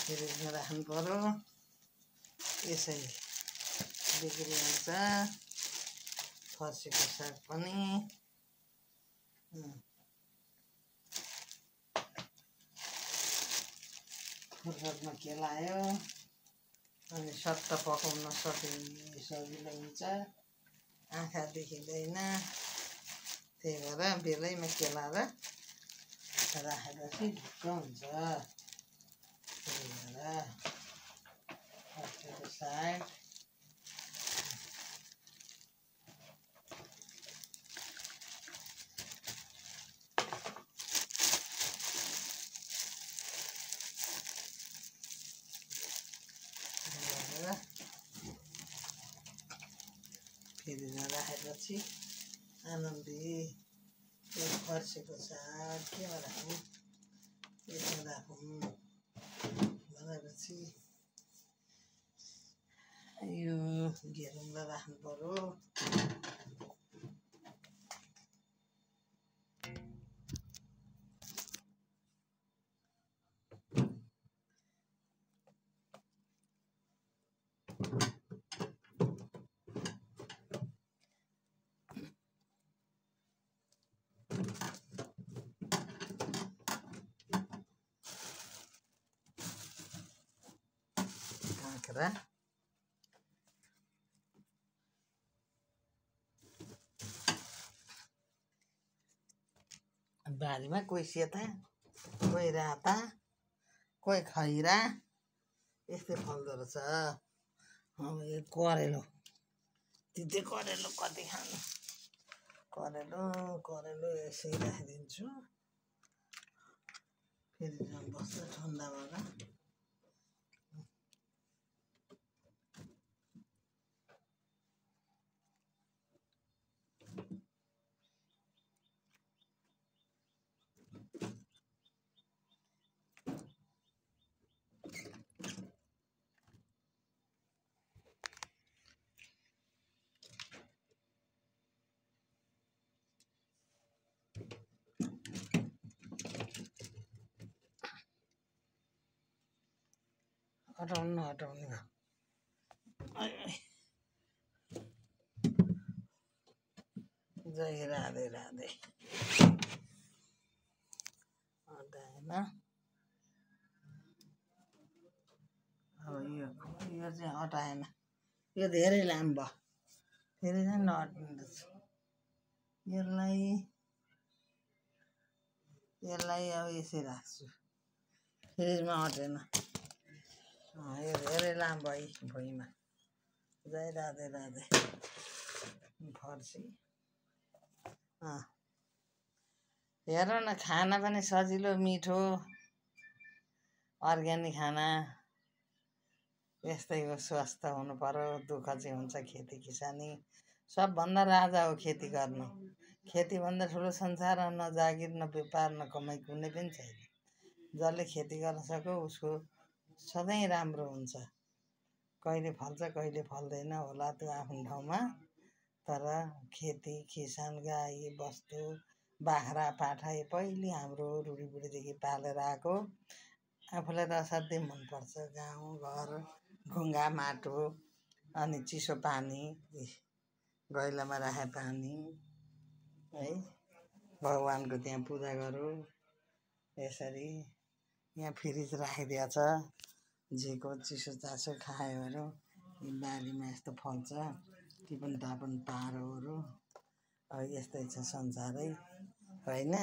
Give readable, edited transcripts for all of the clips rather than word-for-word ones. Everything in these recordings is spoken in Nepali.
फ्रिजमा राख्नु पर्यो, यसै बिग्रिहाल्छ। फर्सीको साग पनि फुर्सदमा केलायो अनि सट्ट पकाउन सजिलो हुन्छ, आँखा देखिँदैन। त्यही भएर बेलैमा केलाएर राखेपछि ढुक्क हुन्छ। त्यही भएर फर्सीको साग फ्रिजमा राखेपछि आनन्दी फर्सीको साग केमा राखौँ, यसमा राखौँ भनेपछि यो घेरुङ्गा राख्नु पर्यो। काँक्रा बारीमा कोही सेता, कोही राता, कोही खैरा यस्तै फल्दो रहेछ। अब यो करेलो, तिते करेलो कति खानु, करेलो यसै राखिदिन्छु। फ्रिजमा बस्छ ठन्डा भएर। हटाउनु जय राधे राधे। हटाएन। अब यो चाहिँ हटाएन, यो धेरै लामो भयो, फेरि चाहिँ नहट्नु। यसलाई अब यसै राख्छु, फ्रिजमा हटेन। यो धेरै लामो भयो भुइँमा। जय राधे राधे। फर्सी हेर न, खाना पनि सजिलो मिठो अर्ग्यानिक खाना यस्तै हो। स्वस्थ हुनु पर्यो, दुःख चाहिँ हुन्छ खेती किसानी। सबभन्दा राजा हो खेती गर्नु। खेतीभन्दा ठुलो संसार न जागिर न व्यापार न कमाइ कुनै पनि छैन। जसले खेती गर्न सक्यो उसको सधैँ राम्रो हुन्छ। कहिले फल्छ कहिले फल्दैन होला त्यो आफ्नो ठाउँमा, तर खेती किसान गाई बस्तु बाख्रा पाठा पहिले हाम्रो रुढीबुढीदेखि पालेर आएको। आफूलाई त असाध्यै मनपर्छ। गाउँ घर ढुङ्गा माटो अनि चिसो पानी, गैलामा राखे पानी है, भगवानको त्यहाँ पूजा गरौँ। यसरी यहाँ फ्रिज राखिदिएको छ, जेको चिसो चासो खायो भने बारीमा यस्तो फल्छ। टिपन टापन पारोहरू अब यस्तै छ संसारै होइन।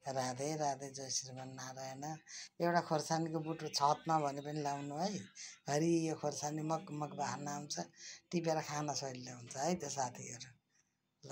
राधे राधे, जय श्रीमान नारायण। एउटा खोर्सानीको बुटो छत नभने पनि लाउनु है, हरियो खोर्सानी मगमग बार्न आउँछ, टिपेर खान सजिलो हुन्छ है त्यो साथीहरू। ल।